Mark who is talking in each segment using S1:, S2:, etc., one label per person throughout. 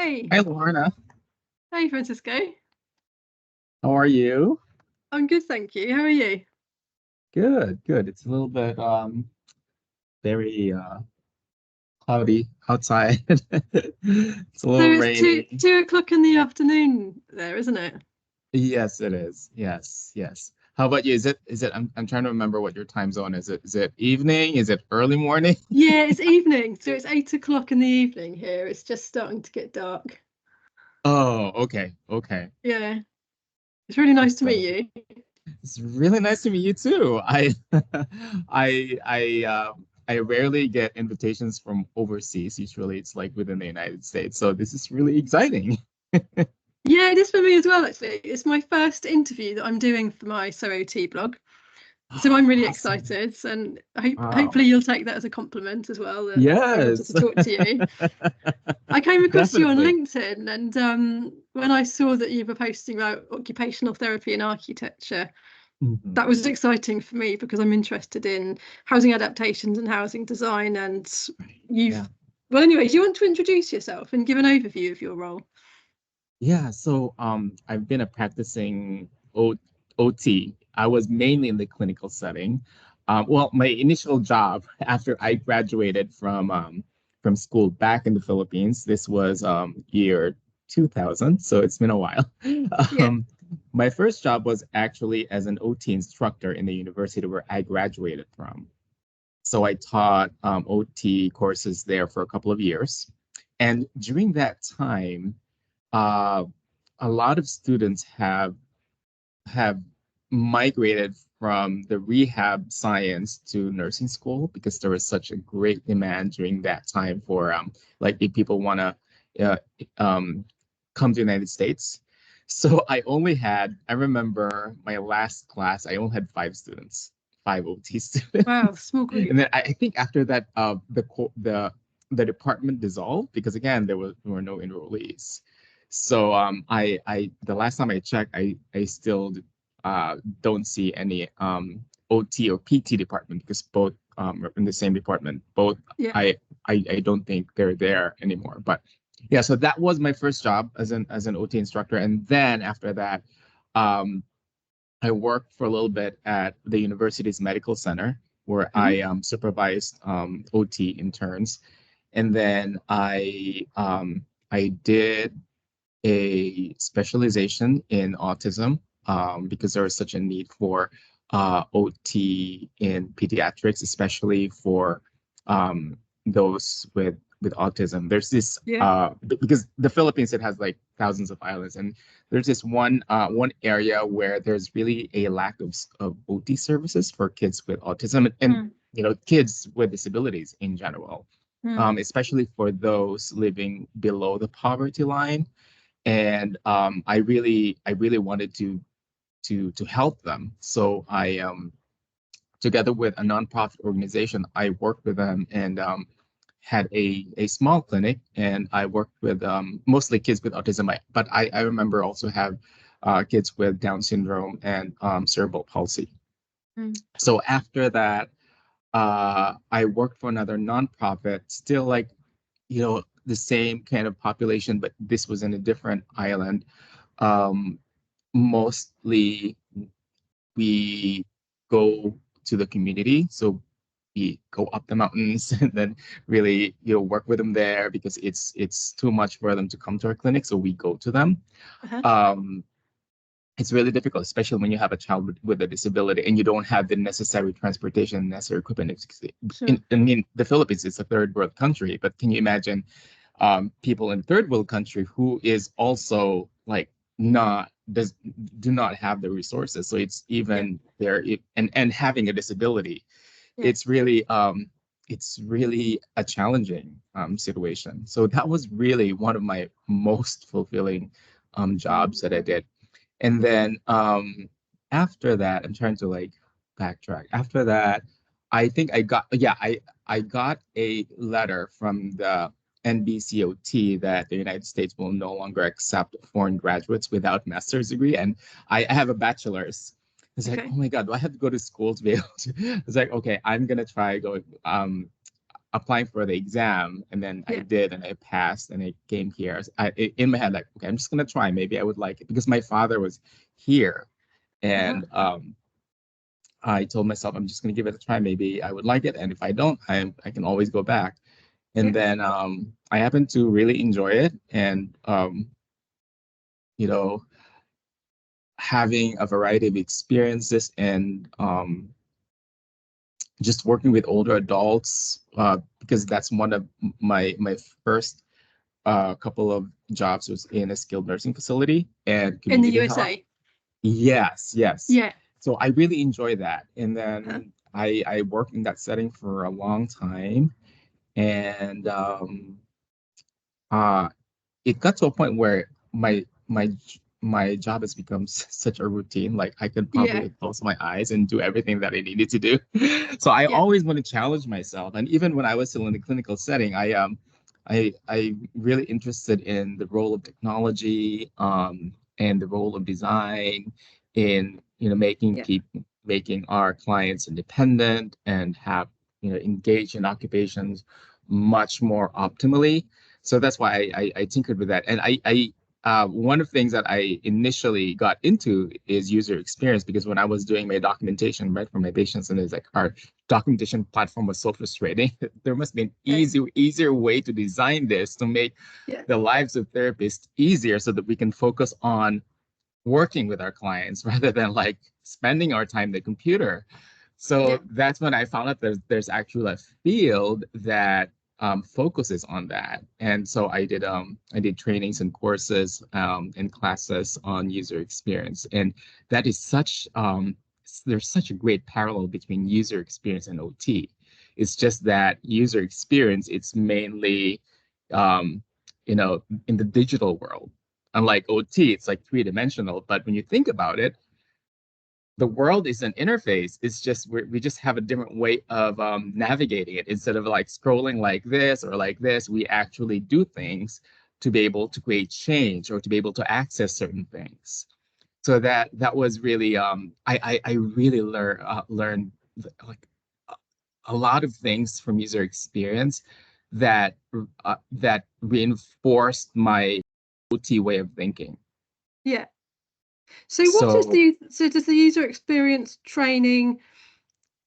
S1: Hey,
S2: Hi, Lorna.
S1: hey, Francisco.
S2: How are you?
S1: I'm good, thank you. How are you?
S2: Good, good. It's a little bit very cloudy outside. It's a
S1: So
S2: little
S1: it's two
S2: rainy.
S1: 2 o'clock in the afternoon there, isn't it?
S2: Yes, it is. Yes, yes. How about you? Is it I'm trying to remember what your time zone is. Is it evening? Is it early morning?
S1: Yeah, it's evening. So it's 8 o'clock in the evening here. It's just starting to get dark.
S2: Oh, okay, okay.
S1: Yeah, it's really nice to
S2: It's
S1: meet you.
S2: it's really nice to meet you too. I rarely get invitations from overseas. Usually it's like within the United States. So this is really exciting.
S1: Yeah, it is for me as well, actually. It's my first interview that I'm doing for my SOOT blog. So I'm really
S2: Awesome.
S1: excited, and
S2: Wow.
S1: hopefully you'll take that as a compliment as well, that I wanted
S2: Yes,
S1: to talk to you. I came across you on
S2: definitely.
S1: LinkedIn, and when I saw that you were posting about occupational therapy and architecture,
S2: Mhm.
S1: that was exciting for me because I'm interested in housing adaptations and housing design. And
S2: Yeah.
S1: you've, well, anyway, do you want to introduce yourself and give an overview of your role?
S2: Yeah. So I've been a practicing OT. I was mainly in the clinical setting. Well, my initial job after I graduated from school back in the Philippines, this was year 2000, so it's been a while.
S1: Yeah.
S2: Um, my first job was actually as an OT instructor in the university where I graduated from. So I taught OT courses there for a couple of years. And during that time, uh, a lot of students have migrated from the rehab science to nursing school because there was such a great demand during that time for like if people want to uh, um, come to the United States. So I remember my last class, I only had five students, five OT
S1: Wow,
S2: students.
S1: small group.
S2: And then I think after that, the department dissolved because again, there were no enrollees. So I the last time I checked, I still don't see any OT or PT department because both are in the same department. Both
S1: Yeah.
S2: I, I don't think they're there anymore. But yeah, so that was my first job as an OT instructor, and then after that, um, I worked for a little bit at the university's medical center where
S1: Mhm.
S2: I supervised OT interns, and then I did a specialization in autism because there is such a need for OT in pediatrics, especially for those with autism. There's this
S1: Yeah.
S2: because the Philippines it has like thousands of islands, and there's this one area where there's really a lack of OT services for kids with autism and
S1: Mm,
S2: you know kids with disabilities in general,
S1: mm.
S2: especially for those living below the poverty line and I really wanted to help them. So I together with a nonprofit organization, I worked with them and had a small clinic, and I worked with mostly kids with autism. But I remember also have kids with Down syndrome and cerebral palsy.
S1: Mm.
S2: So after that, I worked for another nonprofit, still like the same kind of population, but this was in a different island. Um, Mostly we go to the community. So we go up the mountains and then really, work with them there because it's too much for them to come to our clinic. So we go to them.
S1: Uh-huh.
S2: Um, it's really difficult, especially when you have a child with a disability and you don't have the necessary transportation, necessary equipment.
S1: Sure.
S2: I mean, the Philippines is a third world country, but can you imagine people in third world country who is also like not does do not have the resources. So it's
S1: Yeah.
S2: even there and having a disability,
S1: Yeah.
S2: it's really it's really a challenging situation. So that was really one of my most fulfilling jobs that I did. And then after that, I'm trying to like backtrack. After that, I think I got a letter from the NBCOT that the United States will no longer accept foreign graduates without master's degree, and I have a bachelor's. It's like,
S1: Okay.
S2: oh my God, do I have to go to school to be able to? It's like, okay, I'm gonna try going. applying for the exam, and then I
S1: Yeah.
S2: did, and I passed, and I came here. In my head, like, okay, I'm just gonna try. Maybe I would like it because my father was here,
S1: Uh-huh.
S2: and I told myself I'm just gonna give it a try. Maybe I would like it, and if I don't, I can always go back.
S1: Yeah.
S2: And then I happened to really enjoy it, and you know, having a variety of experiences and just working with older adults because that's one of my first couple of jobs was in a skilled nursing facility and
S1: In the
S2: community health.
S1: USA.
S2: Yes, yes.
S1: Yeah.
S2: So I really enjoy that. And
S1: Uh-huh.
S2: then I worked in that setting for a long time. And uh, it got to a point where my job has become such a routine. Like I could
S1: Yeah.
S2: probably close my eyes and do everything that I needed to do. So I
S1: Yeah.
S2: always want to challenge myself. And even when I was still in the clinical setting, I really interested in the role of technology and the role of design in making
S1: Yeah.
S2: people making our clients independent and have engage in occupations much more optimally. So that's why I tinkered with that. And one of the things that I initially got into is user experience because when I was doing my documentation, right, for my patients, and it's like our documentation platform was so frustrating. There must be an
S1: Okay.
S2: easier way to design this to make
S1: Yeah.
S2: the lives of therapists easier so that we can focus on working with our clients rather than like spending our time in the computer.
S1: Yeah.
S2: So that's when I found out there's actually a field that focuses on that. And so I did trainings and courses and classes on user experience. And that is there's such a great parallel between user experience and OT. It's just that user experience, it's mainly um, in the digital world. Unlike OT, it's like three-dimensional. But when you think about it, the world is an interface. It's just we just have a different way of navigating it. Instead of like scrolling like this or like this, we actually do things to be able to create change or to be able to access certain things. So that was really I really learned like a a lot of things from user experience that reinforced my OT way of thinking.
S1: Yeah. So
S2: So
S1: does the user experience training,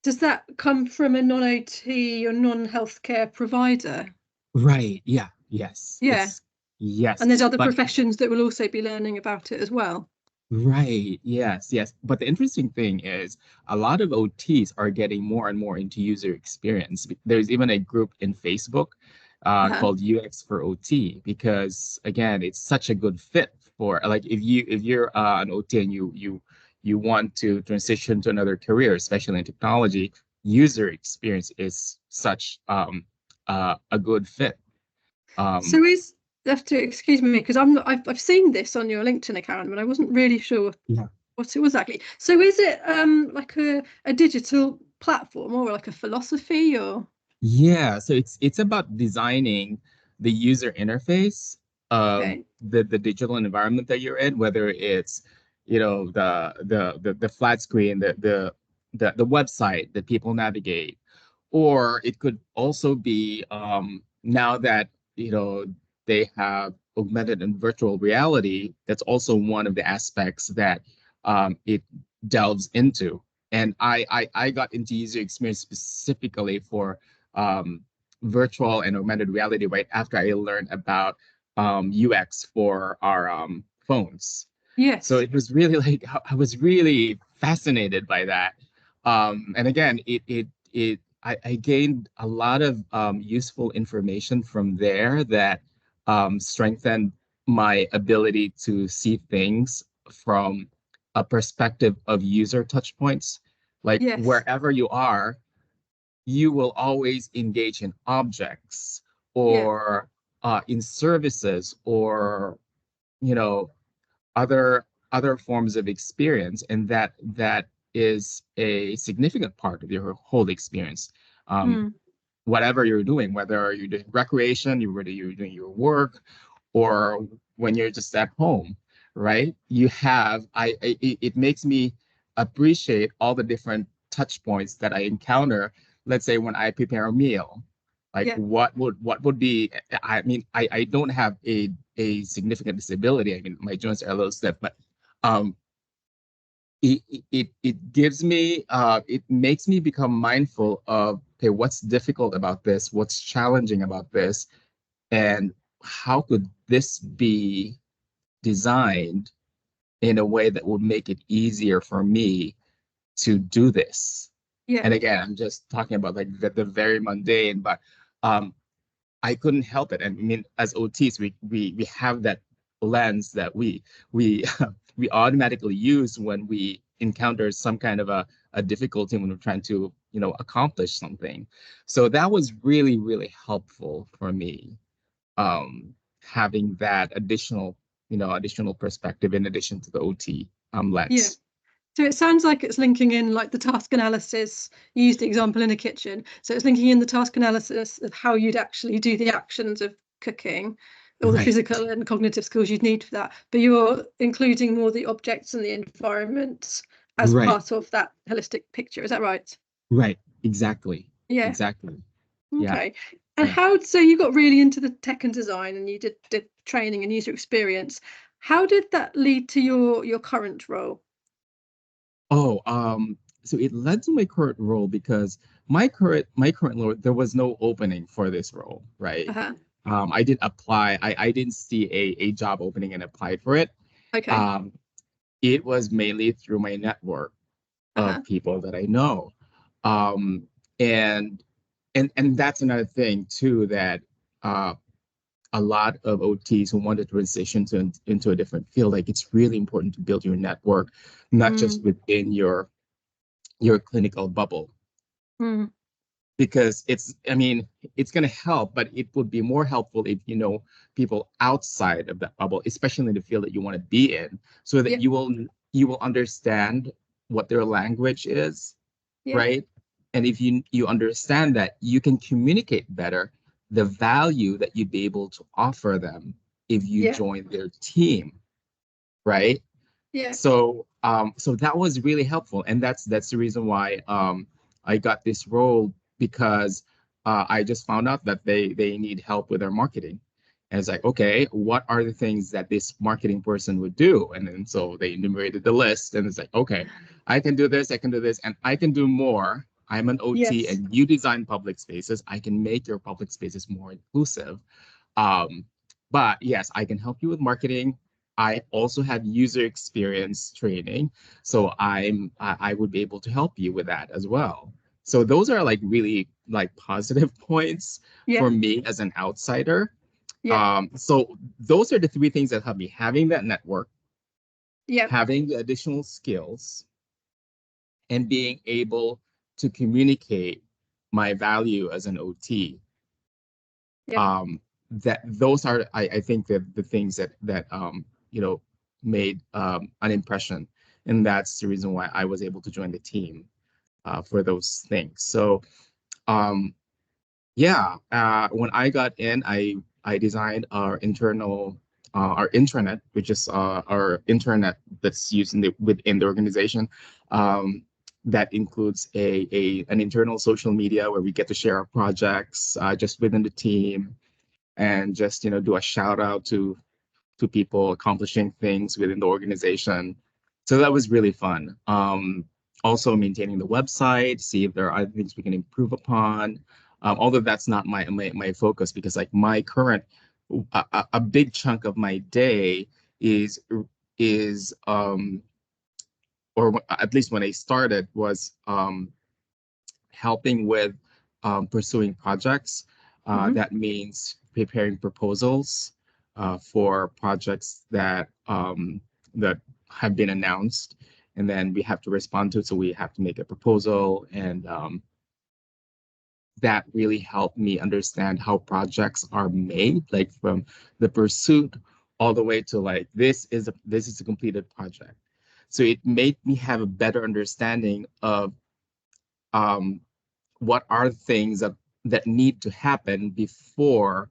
S1: does that come from a non-OT or non-healthcare provider?
S2: right, yeah, yes,
S1: Yeah.
S2: it's yes,
S1: And there's other
S2: but
S1: professions that will also be learning about it as well.
S2: right, yes, yes. But the interesting thing is a lot of OTs are getting more and more into user experience. There's even a group in Facebook
S1: Uh-huh.
S2: called UX for OT because again, it's such a good fit for like if you're an OT and you want to transition to another career, especially in technology, user experience is such a good fit. Um,
S1: So is have to excuse me because I've seen this on your LinkedIn account, but I wasn't really sure
S2: yeah.
S1: what it was exactly. So is it like a digital platform or like a philosophy or
S2: Yeah, so it's about designing the user interface of
S1: okay.
S2: the digital environment that you're in, whether it's, the flat screen, the website that people navigate, or it could also be now that they have augmented and virtual reality, that's also one of the aspects that it delves into. And I got into user experience specifically for um, virtual and augmented reality right after I learned about UX for our phones. So
S1: Yes.
S2: it was really like I was really fascinated by that. And again, I gained a lot of useful information from there that strengthened my ability to see things from a perspective of user touch points. Like
S1: Yes.
S2: wherever you are, you will always engage in objects
S1: Yeah.
S2: or in services or you know other forms of experience, and that is a significant part of your whole experience. Um,
S1: Mm.
S2: Whatever you're doing, whether you're doing recreation, whether you're doing your work, or when you're just at home, right? You have it makes me appreciate all the different touch points that I encounter. Let's say when I prepare a meal, Like
S1: Yeah.
S2: what would be, I mean, I don't have a significant disability. I mean, my joints are a little stiff, but um it gives me it makes me become mindful of, okay, what's difficult about this, what's challenging about this, and how could this be designed in a way that would make it easier for me to do this.
S1: Yeah.
S2: And again, I'm just talking about like the very mundane, but um, I couldn't help it. And I mean, as OTs, we have that lens that we we automatically use when we encounter some kind of a difficulty when we're trying to, you know, accomplish something. So that was really, really helpful for me, having that additional, you know, additional perspective in addition to the OT
S1: Yeah.
S2: lens.
S1: So it sounds like it's linking in like the task analysis. You used the example in a kitchen. So it's linking in the task analysis of how you'd actually do the actions of cooking, all the
S2: Right,
S1: physical and cognitive skills you'd need for that. But you're including more the objects and the environments as
S2: right,
S1: part of that holistic picture. Is that right?
S2: right. Exactly.
S1: Yeah.
S2: Exactly. Yeah.
S1: Okay. And
S2: Yeah.
S1: how, so you got really into the tech and design and you did training and user experience. How did that lead to your current role?
S2: Oh, so it led to my current role because my current role, there was no opening for this role, right?
S1: Uh-huh.
S2: I did apply. I didn't see a job opening and applied for it.
S1: Okay.
S2: Um, it was mainly through my network
S1: Uh-huh.
S2: of people that I know. Um, and and that's another thing too, that uh a lot of OTs who want to transition into a different field, like it's really important to build your network, not just
S1: Mm,
S2: within your clinical bubble.
S1: mm,
S2: Because it's, I mean, it's going to help, but it would be more helpful if you know people outside of that bubble, especially in the field that you want to be in, so that
S1: yeah,
S2: you will understand what their language is,
S1: yeah,
S2: right? And if you understand that, you can communicate better the value that you'd be able to offer them if you
S1: yeah,
S2: join their team, right?
S1: yeah.
S2: So that was really helpful, and that's the reason why I got this role, because I just found out that they need help with their marketing. And it's like, okay, what are the things that this marketing person would do? And then so they enumerated the list, and it's like, okay, I can do this, I can do this, and I can do more. I'm an OT,
S1: Yes.
S2: and you design public spaces. I can make your public spaces more inclusive. Um, but yes, I can help you with marketing. I also have user experience training, so I would be able to help you with that as well. So those are like really like positive points
S1: Yeah,
S2: for me as an outsider.
S1: yeah,
S2: So those are the three things that help me: having that network,
S1: yeah,
S2: having the additional skills, and being able to communicate my value as an OT.
S1: yeah,
S2: That those are, I think, the things that you know, made an impression, and that's the reason why I was able to join the team for those things. So um, yeah, when I got in, I designed our intranet, which is our internet that's used within the organization. Um, that includes a an internal social media where we get to share our projects just within the team, and just, you know, do a shout out to people accomplishing things within the organization. So that was really fun. Also maintaining the website, see if there are other things we can improve upon. Although that's not my focus, because like my current a big chunk of my day is is or at least when I started, was helping with pursuing projects.
S1: hmm,
S2: That means preparing proposals for projects that have been announced, and then we have to respond to it. So we have to make a proposal, and that really helped me understand how projects are made, like from the pursuit all the way to like this is a completed project. So it made me have a better understanding of um, what are things that need to happen before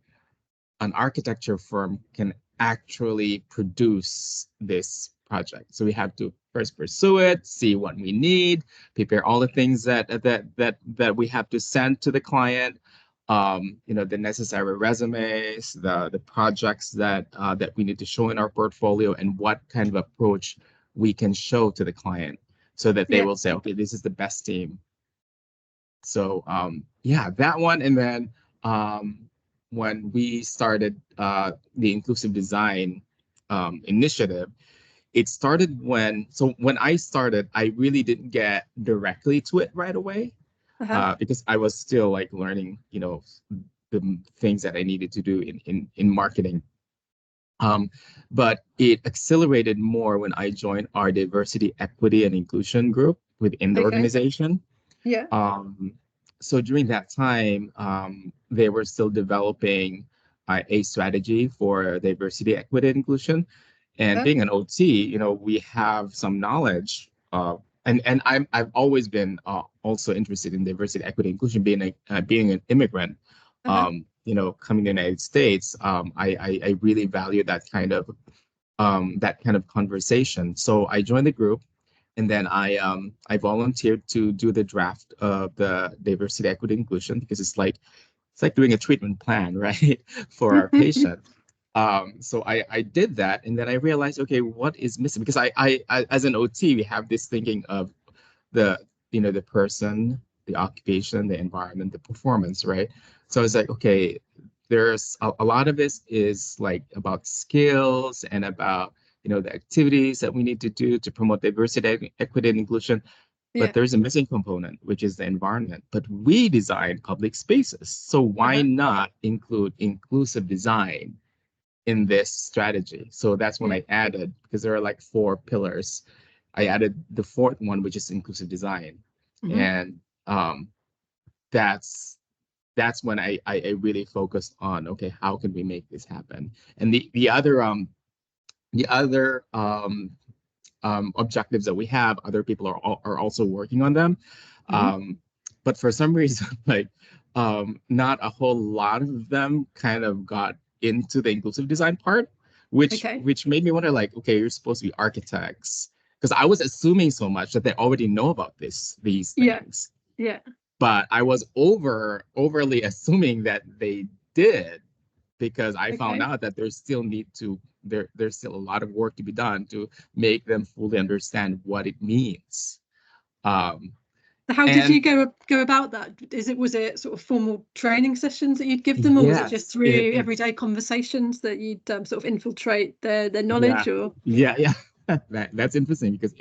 S2: an architecture firm can actually produce this project. So we have to first pursue it, see what we need, prepare all the things that we have to send to the client, the necessary resumes, the projects that we need to show in our portfolio, and what kind of approach we can show to the client so that they
S1: Yeah.
S2: will say, okay, this is the best team. So yeah, that one. And then when we started the inclusive design initiative, it started when I started, I really didn't get directly to it right away
S1: Uh-huh.
S2: because I was still like learning, the things that I needed to do in marketing. But it accelerated more when I joined our diversity, equity, and inclusion group within the
S1: Okay.
S2: organization.
S1: Yeah.
S2: Um, so during that time, they were still developing a strategy for diversity, equity, and inclusion. And
S1: Uh-huh.
S2: being an OT, we have some knowledge. And I've always been also interested in diversity, equity, inclusion. Being an immigrant,
S1: Uh-huh.
S2: coming to the United States, I really value that kind of conversation. So I joined the group, and then I volunteered to do the draft of the diversity, equity, inclusion, because it's like doing a treatment plan, right, for our patient. So I did that, and then I realized, okay, what is missing? Because I as an OT, we have this thinking of the the person, the occupation, the environment, the performance, right? So it's like, okay, there's a lot of this is like about skills and about the activities that we need to do to promote diversity, equity, and inclusion. But
S1: Yeah.
S2: there's a missing component, which is the environment. But we design public spaces, so why
S1: Uh-huh.
S2: not include inclusive design in this strategy? So that's when
S1: Yeah.
S2: I added, because there are like four pillars. I added the fourth one, which is inclusive design.
S1: Mm-hmm.
S2: And that's that's when I really focused on, okay, how can we make this happen? And the other objectives that we have, other people are also working on them.
S1: Mm-hmm.
S2: But for some reason, like not a whole lot of them kind of got into the inclusive design part, which
S1: Okay.
S2: which made me wonder, like, okay, you're supposed to be architects, because I was assuming so much that they already know about these
S1: Yeah.
S2: things.
S1: Yeah.
S2: But I was overly assuming that they did, because I found
S1: Okay.
S2: out that there's still a lot of work to be done to make them fully understand what it means. Um,
S1: How did you
S2: and
S1: go about that? Was it sort of formal training sessions that you'd give them, or was it just
S2: yes,
S1: through everyday conversations that you'd sort of infiltrate their knowledge?
S2: yeah,
S1: Or
S2: yeah. That's interesting, because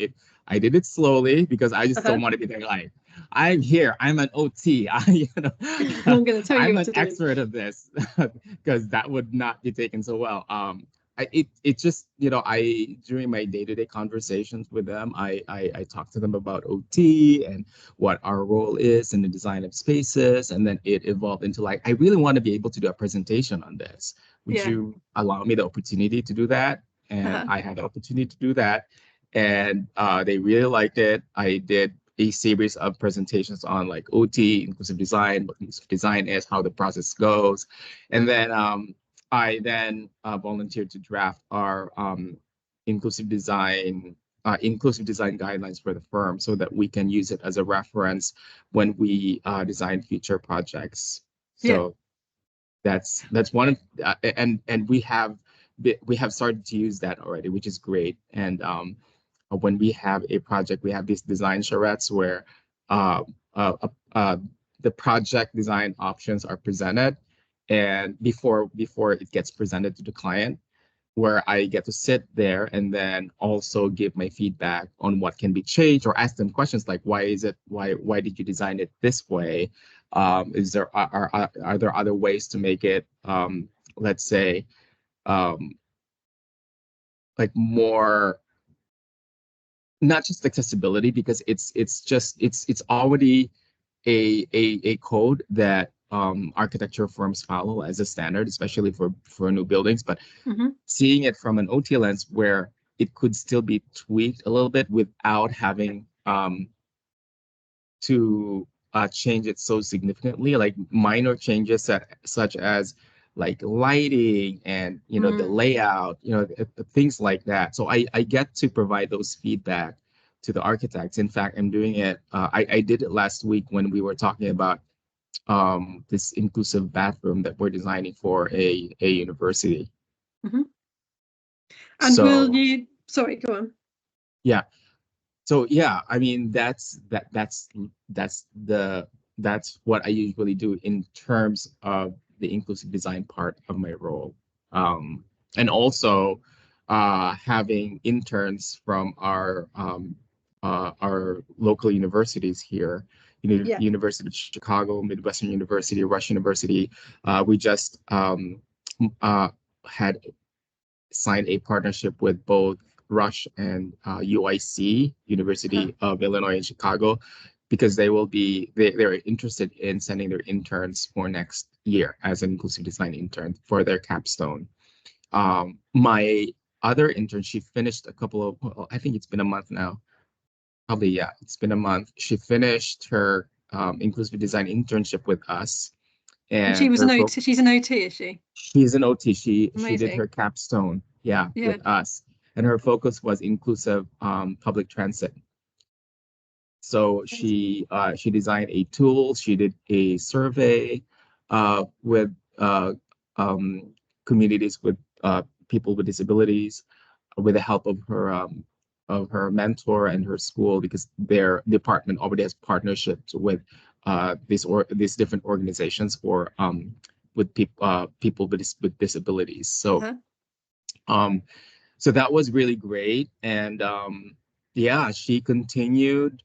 S2: I did it slowly, because I just
S1: uh-huh.
S2: don't want to be there like, I'm here, I'm an OT,
S1: I'm going to tell you
S2: I'm
S1: what
S2: an
S1: to do.
S2: expert of this, because that would not be taken so well. It just, I during my day-to-day conversations with them, I talk to them about OT and what our role is in the design of spaces, and then it evolved into, like, I really want to be able to do a presentation on this. Would
S1: Yeah.
S2: you allow me the opportunity to do that? And
S1: Uh-huh.
S2: I had the opportunity to do that, and they really liked it. I did a series of presentations on, like, OT, inclusive design, what inclusive design is, how the process goes, and then I then volunteered to draft our inclusive design inclusive design guidelines for the firm, so that we can use it as a reference when we design future projects.
S1: Yeah.
S2: So that's one of and we have started to use that already, which is great. And when we have a project, we have these design charrettes where uh, uh, uh, uh, the project design options are presented, and before it gets presented to the client, where I get to sit there and then also give my feedback on what can be changed, or ask them questions like, why did you design it this way? Is there are there other ways to make it, let's say, um, like, more, not just accessibility, because it's already a code that architecture firms follow as a standard, especially for new buildings. But
S1: Mm-hmm.
S2: seeing it from an OT lens, where it could still be tweaked a little bit without having to change it so significantly, like minor changes such as, like, lighting and the
S1: Mm.
S2: layout, things like that. So I get to provide those feedback to the architects. In fact, I'm doing it. I did it last week when we were talking about this inclusive bathroom that we're designing for a university.
S1: Mm-hmm. And will
S2: So
S1: you, sorry, go on.
S2: yeah. So yeah, I mean that's what I usually do in terms of the inclusive design part of my role. And also having interns from our local universities here,
S1: Yeah.
S2: University of Chicago, Midwestern University, Rush University. We just uh, had signed a partnership with both Rush and UIC,
S1: Uh-huh.
S2: University of Illinois in Chicago, because they're interested in sending their interns for next year as an inclusive design intern for their capstone. My other intern, she finished a couple of, well, I think it's been a month now. Probably, yeah, it's been a month. She finished her inclusive design internship with us,
S1: And she
S2: and
S1: was an OT, she's an OT, is she?
S2: she's an OT. She did her
S1: Amazing.
S2: capstone, yeah,
S1: Yeah.
S2: with us, and her focus was inclusive public transit. So
S1: Amazing.
S2: she designed a tool. She did a survey with um, communities with people with disabilities, with the help of her mentor and her school, because their department already has partnerships with these different organizations for with people with disabilities.
S1: Uh-huh.
S2: Um, so that was really great, and yeah, she continued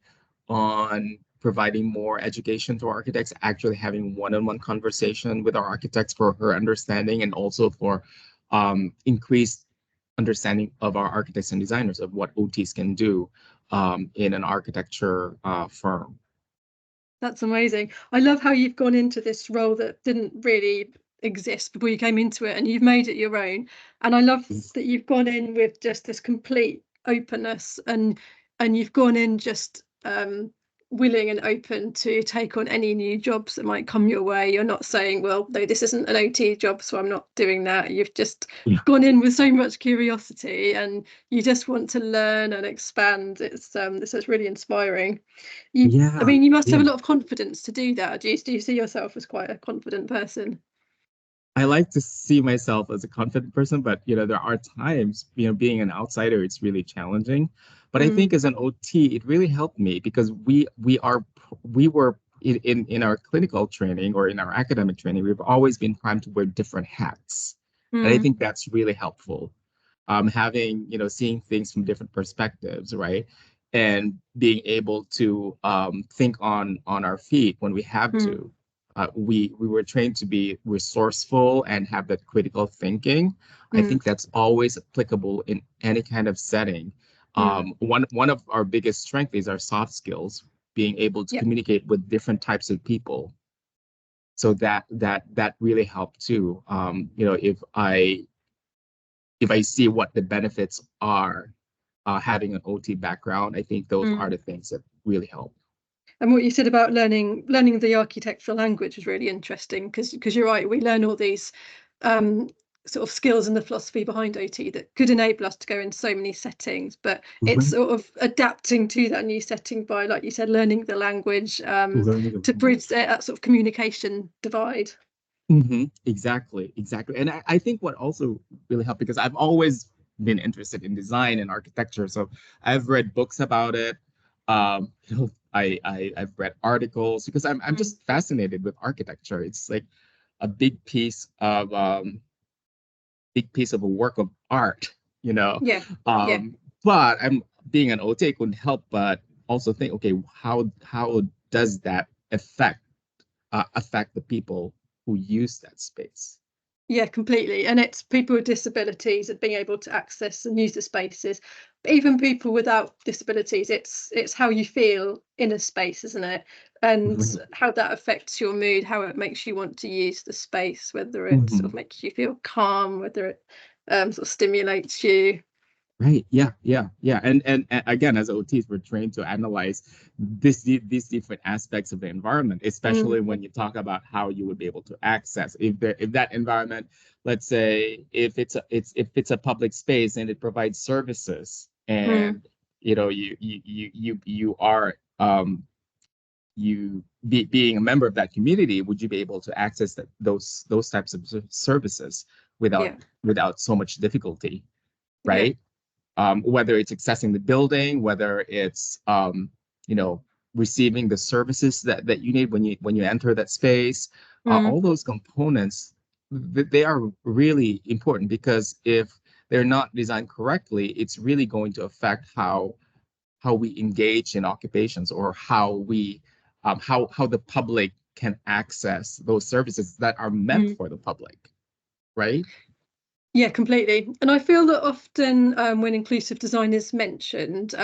S2: on providing more education to architects, actually having one-on-one conversation with our architects for her understanding and also for increased understanding of our architects and designers of what OTs can do in an architecture firm.
S1: That's amazing. I love how you've gone into this role that didn't really exist before you came into it and you've made it your own. And I love that you've gone in with just this complete openness and you've gone in just willing and open to take on any new jobs that might come your way. You're not saying, well, no, this isn't an OT job, so I'm not doing that. You've just
S2: Yeah,
S1: gone in with so much curiosity and you just want to learn and expand. It's this is really inspiring. I
S2: yeah,
S1: mean, you must have
S2: yeah.
S1: a lot of confidence to do that. Do you see yourself as quite a confident person?
S2: I like to see myself as a confident person, but there are times, being an outsider, it's really challenging. But I think
S1: Mm,
S2: as an OT, it really helped me because we were in our clinical training or in our academic training, we've always been primed to wear different hats. And I
S1: mm,
S2: think that's really helpful. Having, seeing things from different perspectives, right? And being able to think on our feet when we have
S1: mm,
S2: to. We were trained to be resourceful and have that critical thinking. I
S1: mm,
S2: think that's always applicable in any kind of setting.
S1: mm.
S2: One of our biggest strengths is our soft skills, being able to
S1: Yeah.
S2: communicate with different types of people. So that really helped too. If I see what the benefits are having an OT background, I think those are
S1: Mm.
S2: the things that really help.
S1: And what you said about learning the architectural language was really interesting because you're right, we learn all these um, sort of skills and the philosophy behind OT that could enable us to go in so many settings, but it's
S2: Right.
S1: sort of adapting to that new setting by, like you said, learning the language
S2: Learning the
S1: to bridge
S2: language.
S1: that sort of communication divide.
S2: Exactly, exactly. And I think what also really helped, because I've always been interested in design and architecture, so I've read books about it. I've read articles because I'm
S1: Mm.
S2: just fascinated with architecture. It's like a big piece of a work of art, you know.
S1: Yeah, yeah.
S2: Um, but I'm being an OT couldn't help but also think, okay, how does that affect the people who use that space?
S1: Yeah, completely. And it's people with disabilities and being able to access and use the spaces. But even people without disabilities, it's how you feel in a space, isn't it? And
S2: Right.
S1: how that affects your mood, how it makes you want to use the space, whether it sort
S2: Mhm.
S1: of makes you feel calm, whether it sort of stimulates you.
S2: Right. Yeah. Yeah. Yeah. And again, as OTs, we're trained to analyze these different aspects of the environment, especially
S1: Mm,
S2: when you talk about how you would be able to access if that environment, let's say, if it's a public space and it provides services,
S1: mm,
S2: and you are being a member of that community, would you be able to access those types of services without so much difficulty, right? Whether it's accessing the building, whether it's receiving the services that you need when you enter that space, all those components, they are really important, because if they're not designed correctly, it's really going to affect how we engage in occupations, or how we how the public can access those services that are meant for the public, right?
S1: Yeah, completely. And I feel that often when inclusive design is mentioned,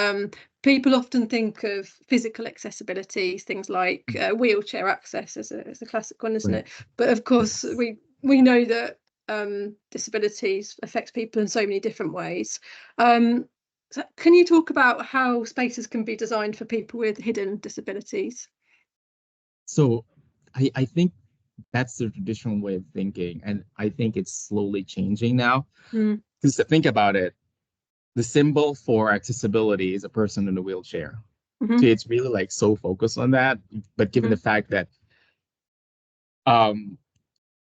S1: people often think of physical accessibility, things like wheelchair access as a classic one, isn't it? But of course, we know that disabilities affect people in so many different ways. So can you talk about how spaces can be designed for people with hidden disabilities?
S2: So I think that's the traditional way of thinking, and I think it's slowly changing now. Because to think about it, the symbol for accessibility is a person in a wheelchair. So it's really like so focused on that. But given the fact that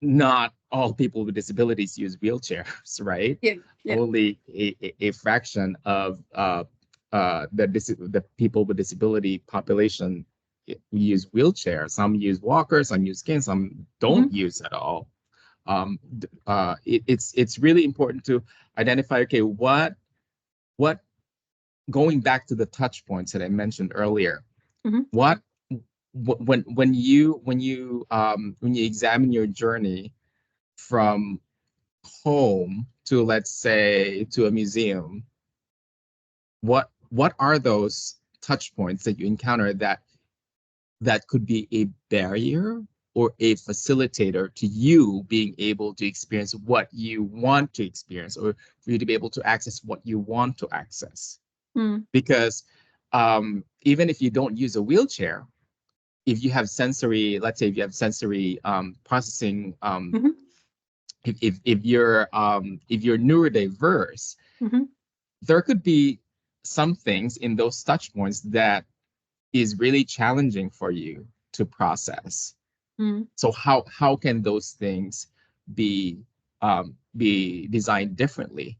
S2: not all people with disabilities use wheelchairs, right? Only a fraction of the people with disability population use wheelchairs. Some use walkers, some use canes, some don't use at all. It's really important to identify, okay, what going back to the touch points that I mentioned earlier, when you examine your journey from home to, let's say, to a museum, what are those touch points that you encounter that could be a barrier or a facilitator to you being able to experience what you want to experience, or for you to be able to access what you want to access? Because even if you don't use a wheelchair, if you have sensory, let's say if you have sensory processing, if you're neurodiverse, there could be some things in those touch points that is really challenging for you to process. So how can those things be designed differently,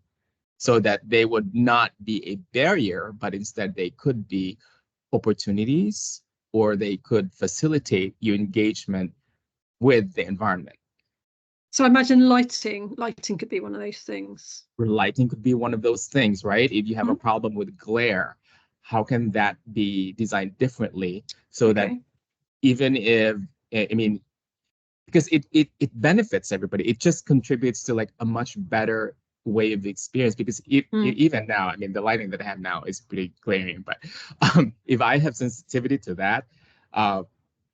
S2: so that they would not be a barrier, but instead they could be opportunities, or they could facilitate your engagement with the environment?
S1: So I imagine lighting could be one of those things.
S2: Lighting could be one of those things, right? If you have a problem with glare, how can that be designed differently, so that even if, I mean, because it benefits everybody, it just contributes to like a much better way of experience. Because even now, I mean, the lighting that I have now is pretty glaring, but if I have sensitivity to that,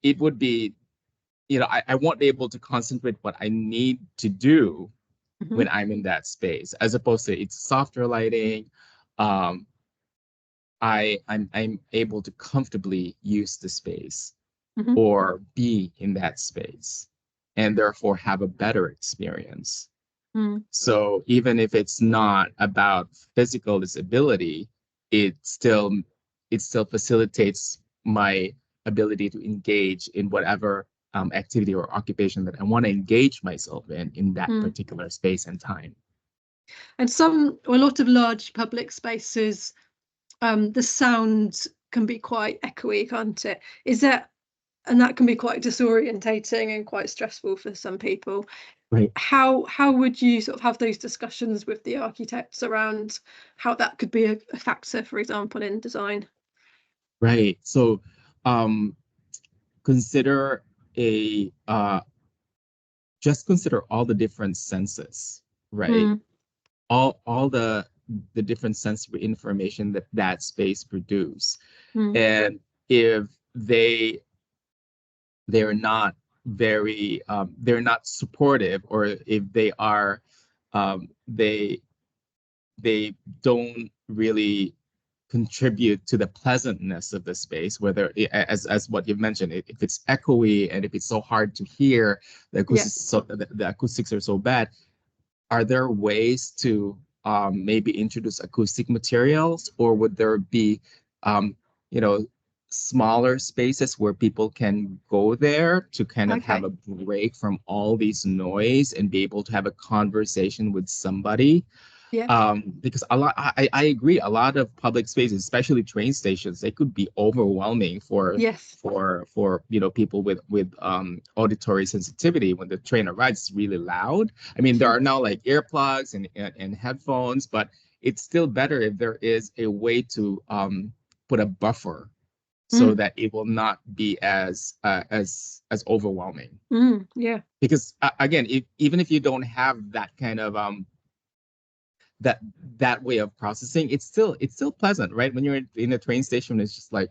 S2: it would be, I won't be able to concentrate what I need to do when I'm in that space, as opposed to it's softer lighting. I'm able to comfortably use the space, or be in that space, and therefore have a better experience. So even if it's not about physical disability, it still facilitates my ability to engage in whatever activity or occupation that I want to engage myself in that particular space and time.
S1: And a lot of large public spaces, the sound can be quite echoey, can't it? And that can be quite disorientating and quite stressful for some people.
S2: Right.
S1: How would you sort of have those discussions with the architects around how that could be a factor, for example, in design?
S2: Right. So consider just consider all the different senses, right? All the different sensory information that space produce. And if they're not very they're not supportive, or if they are they don't really contribute to the pleasantness of the space, whether as what you've mentioned, if it's echoey and if it's so hard to hear, the acoustics are so bad, are there ways to maybe introduce acoustic materials, or would there be you know smaller spaces where people can go there to kind of have
S1: Okay.
S2: a break from all these noise and be able to have a conversation with somebody.
S1: Yeah.
S2: Because I agree, a lot of public spaces, especially train stations, they could be overwhelming
S1: Yes.
S2: for people with auditory sensitivity. When the train arrives, it's really loud. I mean, there are now like earplugs and headphones, but it's still better if there is a way to put a buffer so
S1: Mm.
S2: that it will not be as overwhelming.
S1: Yeah.
S2: Because again, even if you don't have that kind of that that way of processing, it's still pleasant, right? When you're in a train station, it's just like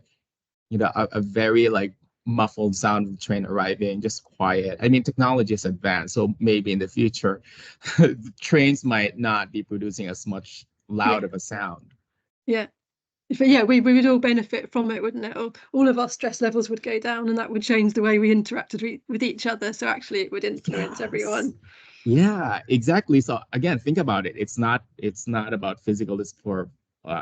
S2: a very like muffled sound of the train arriving, just quiet. I mean, technology is advanced, so maybe in the future, the trains might not be producing as much
S1: Yeah.
S2: loud of a sound.
S1: Yeah. But yeah, we would all benefit from it, wouldn't it? All of our stress levels would go down, and that would change the way we interacted with each other. So actually, it would influence
S2: Yes.
S1: everyone.
S2: Yeah, exactly. So again, think about it. It's not about physical dis for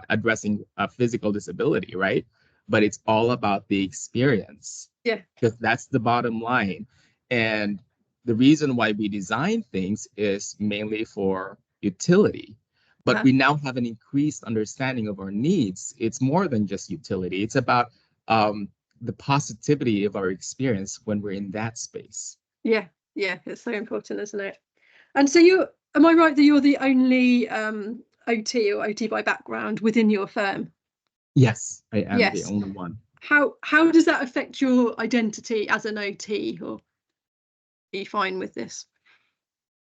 S2: addressing a physical disability, right? But it's all about the experience,
S1: Yeah.
S2: because that's the bottom line. And the reason why we design things is mainly for utility. But
S1: Uh,
S2: we now have an increased understanding of our needs. It's more than just utility. It's about the positivity of our experience when we're in that space.
S1: yeah. Yeah. It's so important, isn't it? And so am I right that you're the only OT or OT by background within your firm?
S2: Yes, I am the
S1: Yes.
S2: only one.
S1: How does that affect your identity as an OT, or are you fine with this?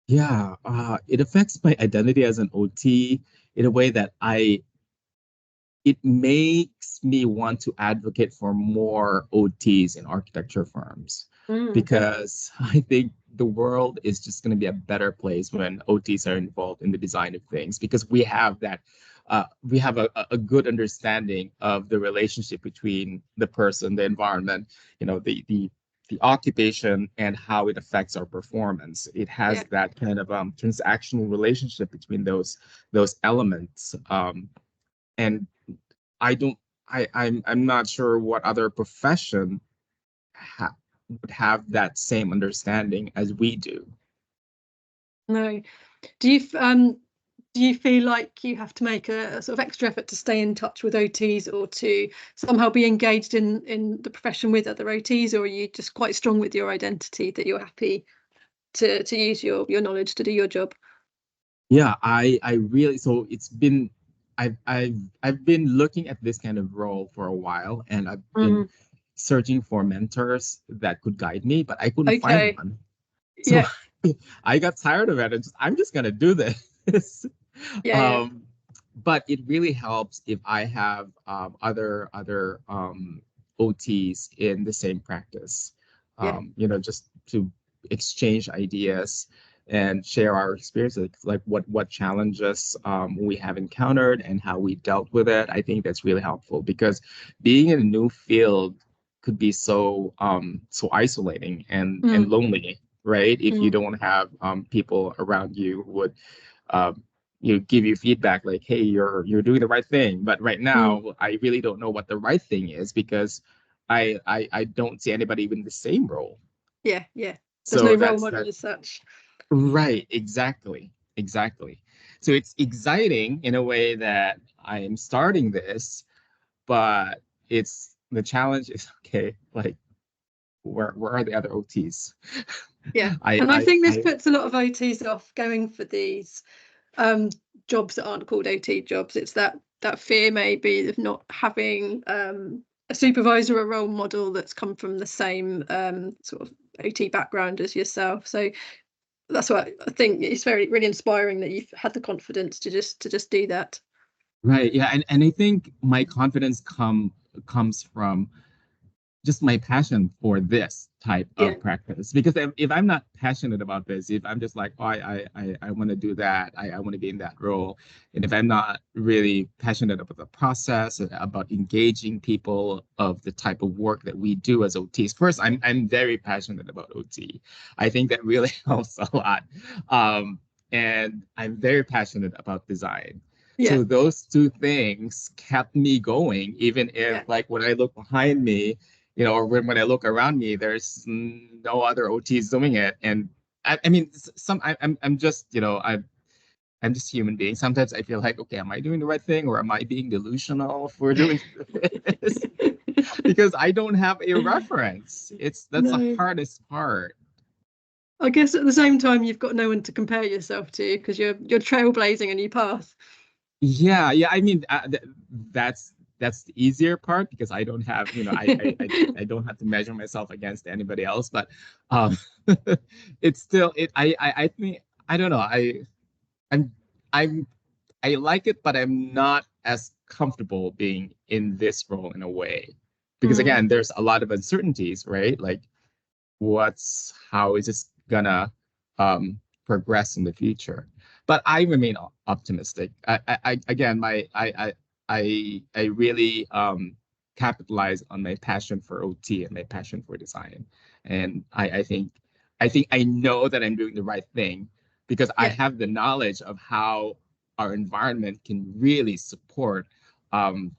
S2: Yeah, it affects my identity as an OT in a way that it makes me want to advocate for more OTs in architecture firms,
S1: Mm.
S2: because I think the world is just going to be a better place when OTs are involved in the design of things, because we have a good understanding of the relationship between the person, the environment, the occupation, and how it affects our performance. It
S1: Yeah.
S2: has that kind of transactional relationship between those elements. And I don't I'm not sure what other profession would have that same understanding as we do.
S1: No. Do you do you feel like you have to make a sort of extra effort to stay in touch with OTs, or to somehow be engaged in the profession with other OTs, or are you just quite strong with your identity that you're happy to use your knowledge to do your job?
S2: Yeah, I really, so it's been I've been looking at this kind of role for a while, and I've been
S1: Mm.
S2: searching for mentors that could guide me, but I couldn't find
S1: Okay.
S2: one. So
S1: Yeah.
S2: I got tired of it, and I'm just gonna do this.
S1: Yeah. Yeah.
S2: Um, but it really helps if I have other OTs in the same practice,
S1: Yeah.
S2: just to exchange ideas and share our experiences, like what challenges we have encountered and how we dealt with it. I think that's really helpful, because being in a new field could be so isolating and
S1: Mm.
S2: lonely, right? If you
S1: Mm.
S2: don't have people around you who would um, give you feedback like, hey, you're doing the right thing. But right
S1: Mm.
S2: now, I really don't know what the right thing is, because I don't see anybody in the same role.
S1: Yeah. Yeah. There's no
S2: So
S1: role
S2: that's
S1: model
S2: that.
S1: as such.
S2: Right, exactly. So it's exciting in a way that I am starting this, but it's the challenge is, okay, like where are the other OTs?
S1: Yeah.
S2: I
S1: And I
S2: I
S1: think this
S2: I
S1: puts a lot of OTs off going for these um, jobs that aren't called OT jobs. It's that fear maybe of not having a supervisor or a role model that's come from the same sort of OT background as yourself. So that's why I think it's very really inspiring that you've had the confidence to just do that.
S2: right, yeah, and I think my confidence comes from just my passion for this type
S1: Yeah,
S2: of practice. Because if I'm not passionate about this, if I'm just like, oh, I want to do that, I want to be in that role, and if I'm not really passionate about the process, about engaging people of the type of work that we do as OTs, first, I'm very passionate about OT. I think that really helps a lot, and I'm very passionate about design.
S1: Yeah.
S2: So those two things kept me going, even if
S1: Yeah.
S2: like when I look behind me, or when I look around me, there's no other OTs doing it. And I mean, I'm just, I'm just a human being. Sometimes I feel like, okay, am I doing the right thing or am I being delusional for doing this? Because I don't have a reference. That's the
S1: No.
S2: hardest part.
S1: I guess at the same time you've got no one to compare yourself to because you're trailblazing a new path.
S2: Yeah, yeah. I mean, that's the easier part because I don't have, I don't have to measure myself against anybody else. But um, it's still I think I don't know. I'm I'm I like it, but I'm not as comfortable being in this role in a way because
S1: Mm,
S2: again, there's a lot of uncertainties, right? Like how is this gonna progress in the future? But I remain optimistic. Again, I really capitalize on my passion for OT and my passion for design, and I think I know that I'm doing the right thing because I
S1: yeah.
S2: have the knowledge of how our environment can really support um,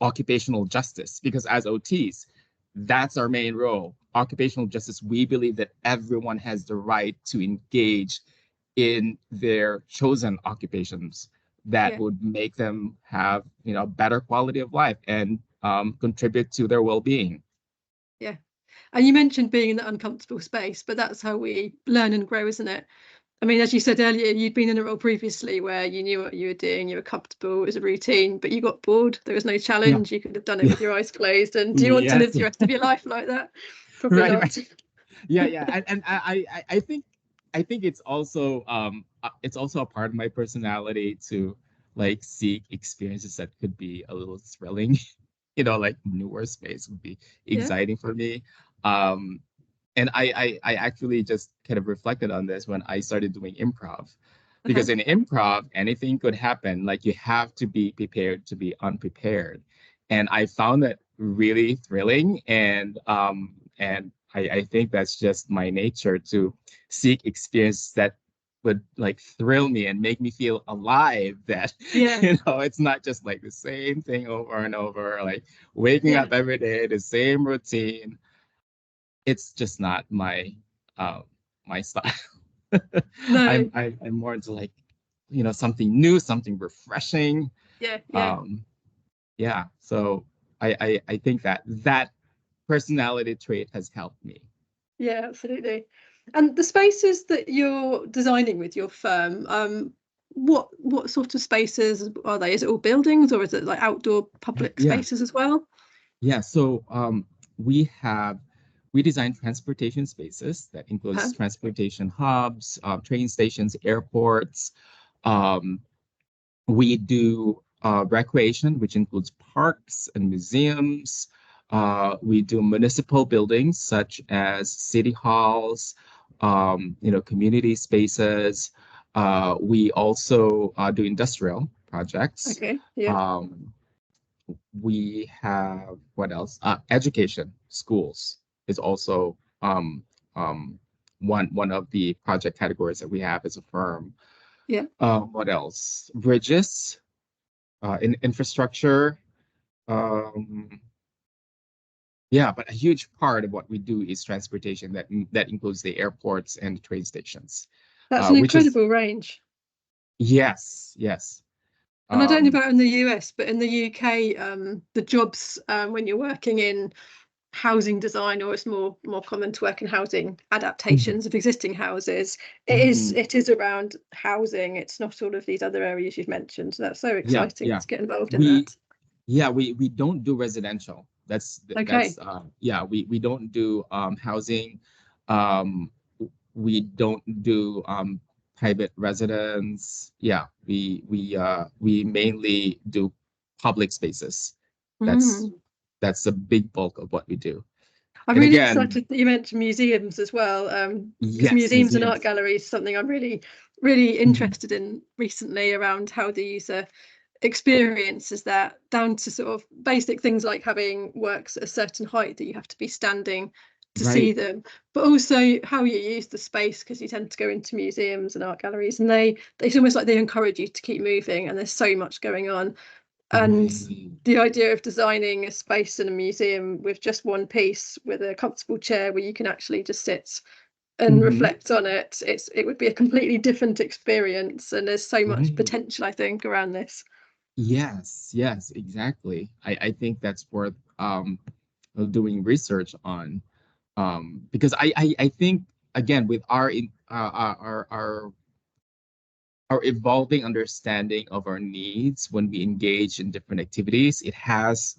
S2: occupational justice. Because as OTs, that's our main role. Occupational justice, we believe that everyone has the right to engage in their chosen occupations that
S1: Yeah.
S2: would make them have, better quality of life and contribute to their well-being.
S1: Yeah. And you mentioned being in that uncomfortable space, but that's how we learn and grow, isn't it? I mean, as you said earlier, you'd been in a role previously where you knew what you were doing, you were comfortable, it was a routine, but you got bored. There was no
S2: Yeah.
S1: challenge. You could have done it
S2: Yeah.
S1: with your eyes closed. And do you want to
S2: Yes.
S1: live the rest of your life like that? Probably
S2: Right.
S1: not.
S2: Right. Yeah. Yeah. And I think it's also a part of my personality to like seek experiences that could be a little thrilling. Like newer space would be
S1: Yeah.
S2: exciting for me. Um, and I actually just kind of reflected on this when I started doing improv,
S1: Uh-huh.
S2: because in improv, anything could happen. Like you have to be prepared to be unprepared, and I found that really thrilling. And I think that's just my nature to seek experience that would like thrill me and make me feel alive. That
S1: Yeah.
S2: it's not just like the same thing over and over, like waking
S1: Yeah.
S2: up every day, the same routine. It's just not uh, my style.
S1: No.
S2: I'm more into like something new, something refreshing.
S1: Yeah. Yeah.
S2: Um, yeah. So I think that personality trait has helped me.
S1: Yeah, absolutely. And the spaces that you're designing with your firm, what sort of spaces are they? Is it all buildings or is it like outdoor public
S2: Yeah.
S1: spaces as well?
S2: Yeah. So we have we design transportation spaces that includes
S1: Huh?
S2: transportation hubs, train stations, airports. Um, We do recreation, which includes parks and museums. We do municipal buildings such as city halls, community spaces. We also do industrial projects.
S1: Okay. Yeah.
S2: Um, we have what else? Education, schools is also one of the project categories that we have as a firm.
S1: Yeah.
S2: What else? Bridges, in infrastructure. Um, yeah, but a huge part of what we do is transportation. That includes the airports and the train stations,
S1: That's an
S2: which is
S1: incredible range.
S2: yes, yes,
S1: And I don't know
S2: um,
S1: about in the US, but in the UK, the jobs when you're working in housing design, or it's more common to work in housing
S2: mhm,
S1: adaptations of existing houses. It is
S2: mhm.
S1: it is around housing. It's not all of these other areas you've mentioned. So that's so
S2: Yeah,
S1: exciting
S2: yeah.
S1: to get involved in
S2: We
S1: that.
S2: Yeah, we don't do residential. That's
S1: Okay.
S2: yeah, we don't do housing. Um, we don't do private residence. Yeah, we mainly do public spaces. That's
S1: Mm.
S2: that's a big bulk of what we do.
S1: I'm
S2: And
S1: really
S2: again,
S1: excited that you mentioned museums as well, because
S2: yes,
S1: museums and art
S2: museums.
S1: galleries is something I'm really
S2: Mhm.
S1: interested in recently around how the user experiences that, down to sort of basic things like having works at a certain height that you have to be standing to see
S2: Right.
S1: them, but also how you use the space, because you tend to go into museums and art galleries, and it's almost like they encourage you to keep moving, and there's so much going on. And
S2: Right.
S1: the idea of designing a space in a museum with just one piece with a comfortable chair where you can actually just sit and
S2: Hmm.
S1: reflect on it, it would be a completely different experience, and there's so much
S2: Right.
S1: potential, I think, around this.
S2: Yes, yes, exactly. I think that's worth doing research on, because I think again with our evolving understanding of our needs when we engage in different activities, it has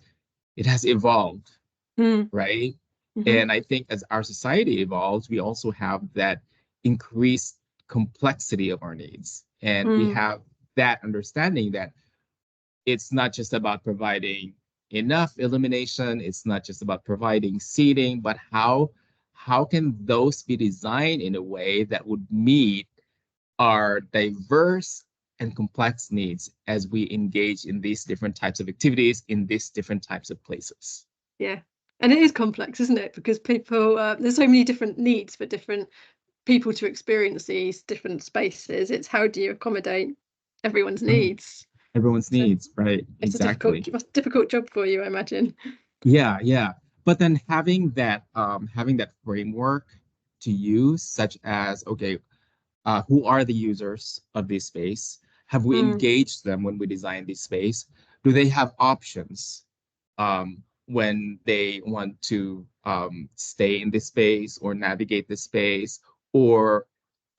S2: evolved,
S1: Mm.
S2: right?
S1: Hmm.
S2: And I think as our society evolves, we also have that increased complexity of our needs, and we
S1: Mm.
S2: have that understanding that it's not just about providing enough illumination, it's not just about providing seating, but how can those be designed in a way that would meet our diverse and complex needs as we engage in these different types of activities in these different types of places.
S1: Yeah, and it is complex, isn't it? Because people, there's so many different needs for different people to experience these different spaces. It's how do you accommodate everyone's
S2: Right.
S1: needs?
S2: Everyone's
S1: So
S2: needs, right?
S1: it's
S2: Exactly.
S1: a difficult job for you, I imagine.
S2: Yeah, yeah. But then having that framework to use, such as, okay, who are the users of this space? Have we
S1: Mm.
S2: engaged them when we design this space? Do they have options when they want to stay in this space or navigate the space or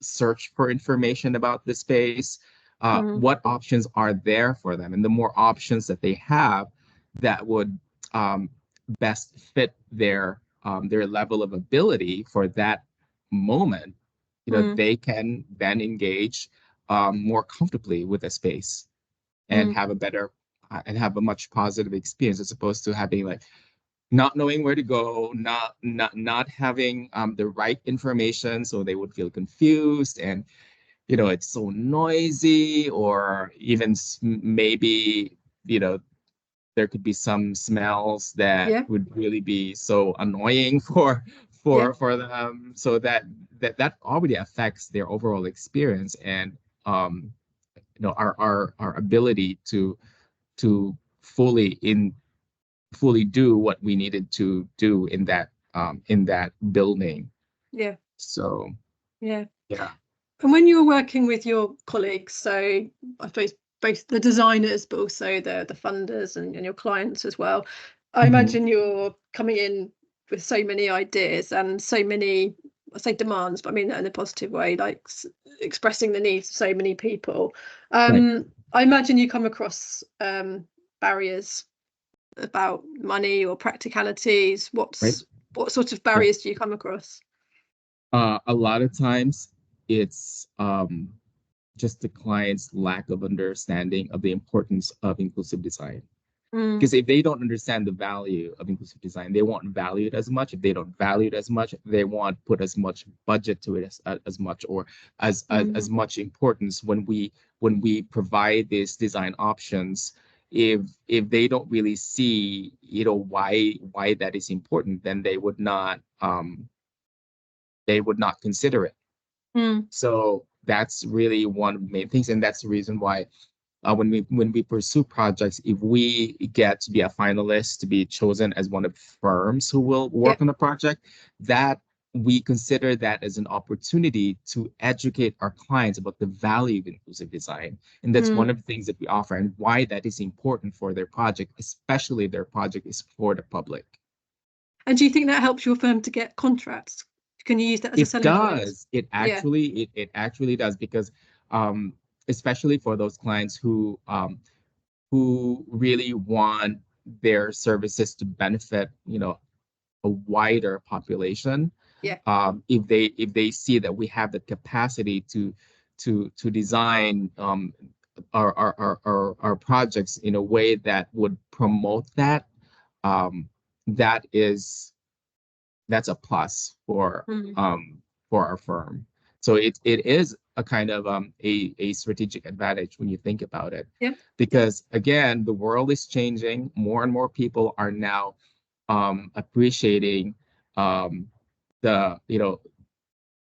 S2: search for information about the space?
S1: Mm.
S2: What options are there for them? And the more options that they have that would um, best fit their level of ability for that moment,
S1: Mm.
S2: they can then engage more comfortably with a space and
S1: Mm.
S2: have a better and have a much positive experience as opposed to having like not knowing where to go, not having the right information, so they would feel confused and it's so noisy, or even maybe you know there could be some smells that
S1: Yeah,
S2: would really be so annoying for
S1: yeah,
S2: for them, so that already affects their overall experience and our ability to fully do what we needed to do in that building.
S1: yeah,
S2: So
S1: yeah.
S2: yeah.
S1: And when you're working with your colleagues, so I suppose both the designers, but also the funders and your clients as well, I
S2: Mhm.
S1: imagine you're coming in with so many ideas and so many, I say demands, but I mean that in a positive way, like expressing the needs of so many people.
S2: Right,
S1: I imagine you come across barriers about money or practicalities.
S2: right.
S1: What sort of
S2: Yeah.
S1: barriers do you come across?
S2: A lot of times it's just the client's lack of understanding of the importance of inclusive design.
S1: Mm.
S2: Because if they don't understand the value of inclusive design, they won't value it as much. If they don't value it as much, they won't put as much budget to it as much, or as
S1: Mm.
S2: much importance when we provide these design options. If they don't really see, why that is important, then they would not consider it.
S1: Mm.
S2: So that's really one of the main things, and that's the reason why when we pursue projects, if we get to be a finalist, to be chosen as one of the firms who will
S1: Yeah.
S2: work on the project, that we consider that as an opportunity to educate our clients about the value of inclusive design. And that's one
S1: Mm.
S2: of the things that we offer and why that is important for their project, especially if their project is for the public.
S1: And do you think that helps your firm to get contracts? Can you use that as a
S2: It
S1: selling point?
S2: does. It
S1: Yeah.
S2: actually it actually does because um, especially for those clients who really want their services to benefit, a wider population.
S1: Yeah.
S2: If they see that we have the capacity to design our projects in a way that would promote that, um, that is that's a plus
S1: Mm.
S2: for our firm. So it is a kind of a strategic advantage when you think about it,
S1: Yeah. Yeah.
S2: because again, the world is changing. More and more people are now appreciating um, the,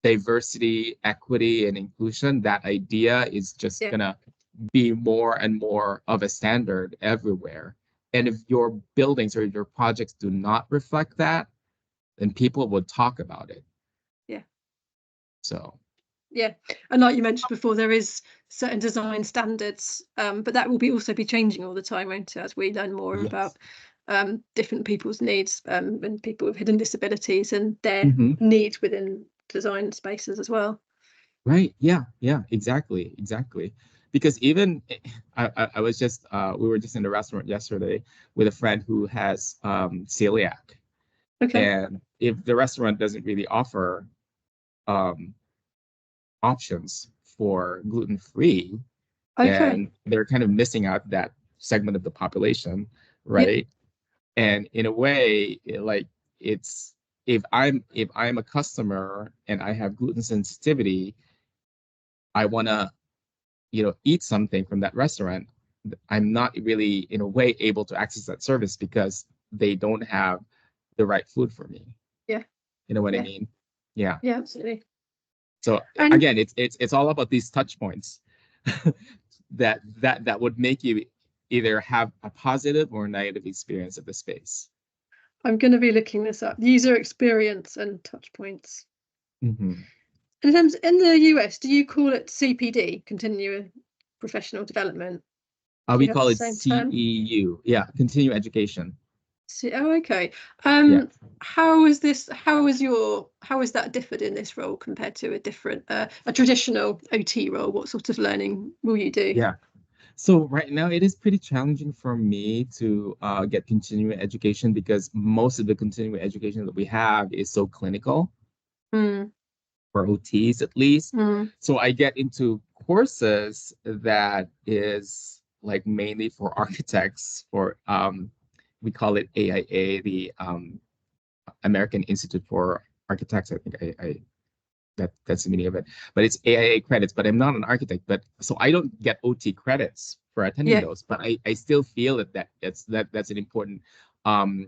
S2: diversity, equity, and inclusion, that idea is just
S1: Yeah.
S2: gonna be more and more of a standard everywhere. And if your buildings or your projects do not reflect that, then people would talk about it.
S1: Yeah.
S2: So
S1: yeah, and like you mentioned before, there is certain design standards, but that will also be changing all the time, won't it, as we learn more
S2: yes.
S1: about different people's needs, and people with hidden disabilities and their
S2: Mhm.
S1: needs within design spaces as well.
S2: Right. Yeah. Yeah. Exactly. Exactly. Because even I was just we were just in a restaurant yesterday with a friend who has celiac,
S1: Okay.
S2: and if the restaurant doesn't really offer um, options for gluten-free,
S1: Okay.
S2: then they're kind of missing out that segment of the population,
S1: Yeah.
S2: right? And in a way, it's if I'm a customer and I have gluten sensitivity, I want to eat something from that restaurant. I'm not really in a way able to access that service because they don't have the right food for me.
S1: Yeah.
S2: You know what I
S1: Yeah.
S2: mean? Yeah.
S1: Yeah. Absolutely.
S2: So
S1: And
S2: again, it's all about these touch points that would make you either have a positive or negative experience of the space.
S1: I'm going to be looking this up: user experience and touch points.
S2: Mm-hmm.
S1: In the US, do you call it CPD, continuing professional development? Do
S2: We
S1: you have
S2: call
S1: the
S2: it
S1: same term?
S2: CEU. Yeah, continue education.
S1: Oh, okay.
S2: Yeah.
S1: How is that differed in this role compared to a traditional OT role? What sort of learning will you do?
S2: Yeah. So right now it is pretty challenging for me to get continuing education because most of the continuing education that we have is so clinical
S1: Mm,
S2: for OTs at least.
S1: mm,
S2: So I get into courses that is like mainly for architects for we call it AIA, the American Institute for Architects. I think that's the meaning of it. But it's AIA credits, but I'm not an architect. But so I don't get OT credits for attending
S1: yeah,
S2: those. But I still feel that's an important um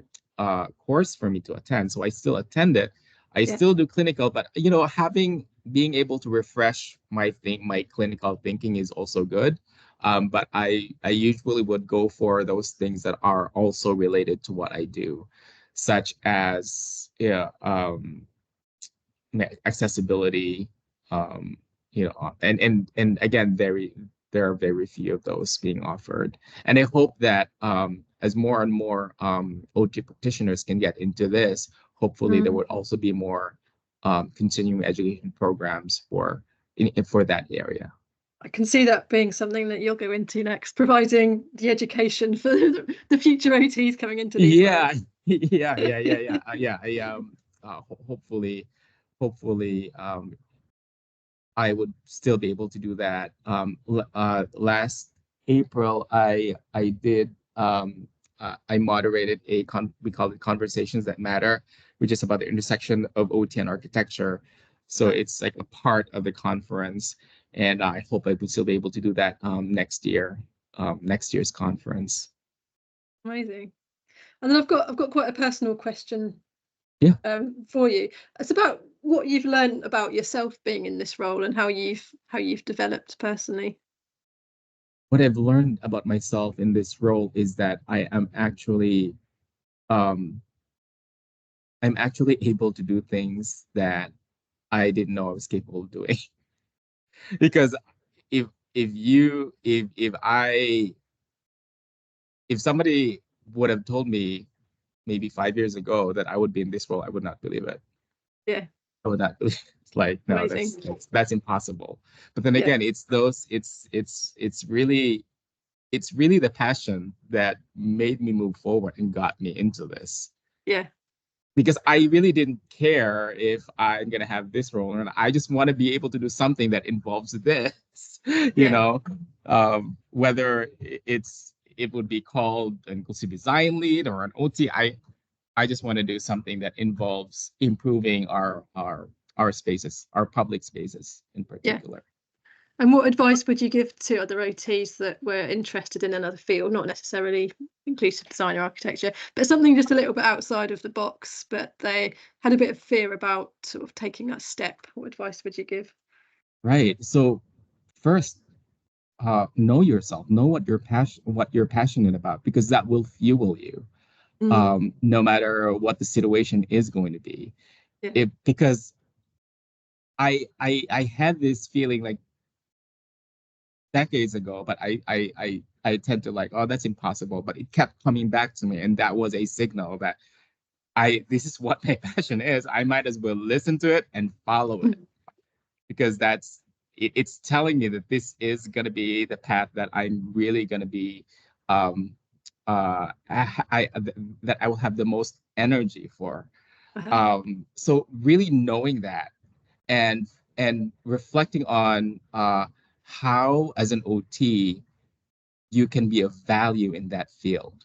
S2: course for me to attend. So I still attend it. I
S1: yeah,
S2: still do clinical, but having being able to refresh my clinical thinking is also good. But I usually would go for those things that are also related to what I do, such as accessibility, and again, there are very few of those being offered. And I hope that as more and more OT practitioners can get into this, hopefully there
S1: mm.
S2: would also be more continuing education programs for that area.
S1: I can see that being something that you'll go into next, providing the education for the future OTs coming into these
S2: Yeah,
S1: roles.
S2: yeah. Hopefully, I would still be able to do that. Last April, I did I moderated we call it Conversations That Matter, which is about the intersection of OT and architecture. So
S1: Right.
S2: it's like a part of the conference, and I hope I would still be able to do that next year's conference.
S1: Amazing. And then I've got quite a personal question
S2: Yeah.
S1: for you. It's about what you've learned about yourself being in this role and how you've developed personally.
S2: What I've learned about myself in this role is that um, I'm actually able to do things that I didn't know I was capable of doing. Because if if somebody would have told me maybe 5 years ago that I would be in this role, I would not believe it.
S1: Yeah,
S2: I would not believe it. It's like, no,
S1: amazing.
S2: that's impossible. But then
S1: Yeah,
S2: again, it's really the passion that made me move forward and got me into this.
S1: yeah,
S2: Because I really didn't care if I'm gonna have this role, and I just want to be able to do something that involves this, you
S1: yeah,
S2: know, whether it would be called an inclusive design lead or an OT. I just want to do something that involves improving our spaces, our public spaces in
S1: yeah.
S2: particular.
S1: And what advice would you give to other OTs that were interested in another field, not necessarily inclusive design or architecture, but something just a little bit outside of the box, but they had a bit of fear about sort of taking that step? What advice would you give?
S2: Right. So first, know yourself, know what you're passionate about, because that will fuel you, no matter what the situation is going to be.
S1: Yeah.
S2: Because I had this feeling like decades ago, but I tend to like, oh, that's impossible. But it kept coming back to me, and that was a signal that this is what my passion is. I might as well listen to it and follow it, because it's telling me that this is going to be the path that I'm really going to be, um, that I will have the most energy for. So really knowing that, and reflecting on how, as an OT, you can be of value in that field.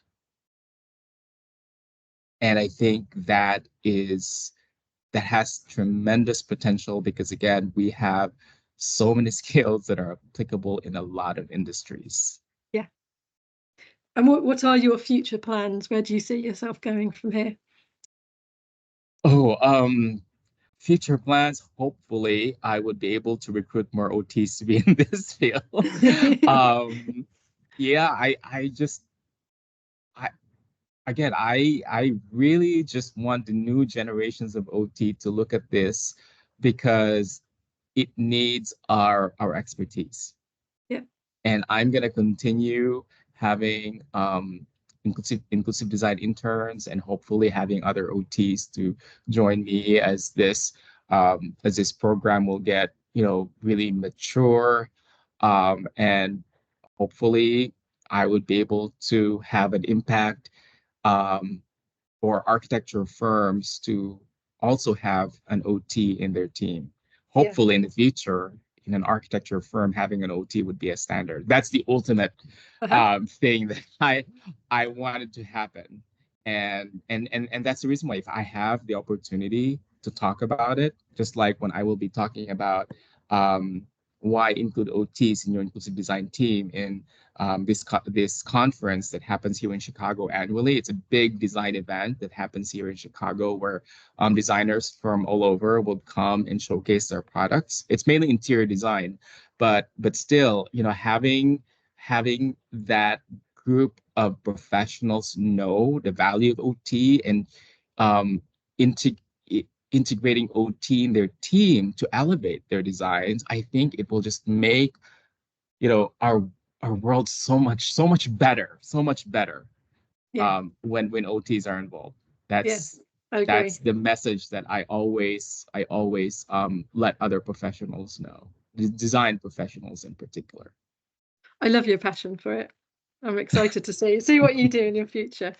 S2: And I think that has tremendous potential, because again, we have so many skills that are applicable in a lot of industries.
S1: Yeah. And what are your future plans? Where do you see yourself going from here?
S2: Future plans, hopefully I would be able to recruit more OTs to be in this field. Yeah, I just I again I really just want the new generations of OT to look at this, because it needs our expertise.
S1: Yeah.
S2: And I'm gonna continue having inclusive design interns, and hopefully having other OTs to join me as this program will get, really mature, and hopefully I would be able to have an impact, um, for architecture firms to also have an OT in their team.
S1: Yeah.
S2: Hopefully, in the future, in an architecture firm, having an OT would be a standard. That's the ultimate thing that I wanted to happen, and that's the reason why, if I have the opportunity to talk about it, just like when I will be talking about, um, why include OTs in your inclusive design team in, this conference that happens here in Chicago annually. It's a big design event that happens here in Chicago, where designers from all over will come and showcase their products. It's mainly interior design, but still, having that group of professionals know the value of OT, and um, into integrating OT in their team to elevate their designs, I think it will just make, our world so much better,
S1: Yeah.
S2: when OTs are involved.
S1: Yeah.
S2: That's
S1: I
S2: that's
S1: agree.
S2: the message that I always let other professionals know, design professionals in particular.
S1: I love your passion for it. I'm excited to see what you do in your future.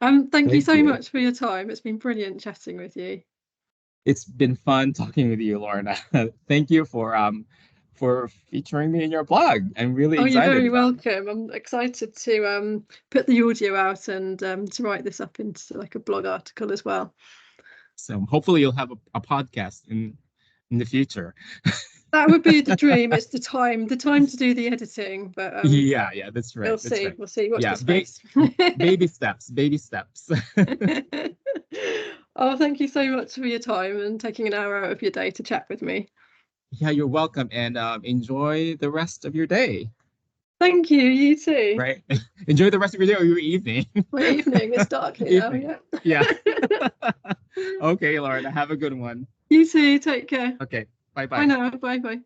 S1: Thank you
S2: Thank
S1: so
S2: you.
S1: much for your time. It's been brilliant chatting with you.
S2: It's been fun talking with you, Lorna. Thank you for featuring me in your blog. I'm really
S1: Oh, you're
S2: excited
S1: very
S2: about it.
S1: welcome. I'm excited to put the audio out and to write this up into like a blog article as well.
S2: So hopefully you'll have a podcast in the future.
S1: That would be the dream. It's the time to do the editing, but
S2: Yeah, that's
S1: we'll
S2: right. That's
S1: see.
S2: right.
S1: We'll see. Watch
S2: Yeah,
S1: this space.
S2: baby steps, baby steps.
S1: Oh, thank you so much for your time and taking an hour out of your day to chat with me.
S2: Yeah, you're welcome, and enjoy the rest of your day.
S1: Thank you. You too.
S2: Right? Enjoy the rest of your day or your evening.
S1: My evening. It's dark here now.
S2: Evening.
S1: Yeah.
S2: Yeah. Okay, Lauren, have a good one.
S1: You too. Take care.
S2: Okay. Bye
S1: Bye
S2: bye.
S1: now. Bye bye.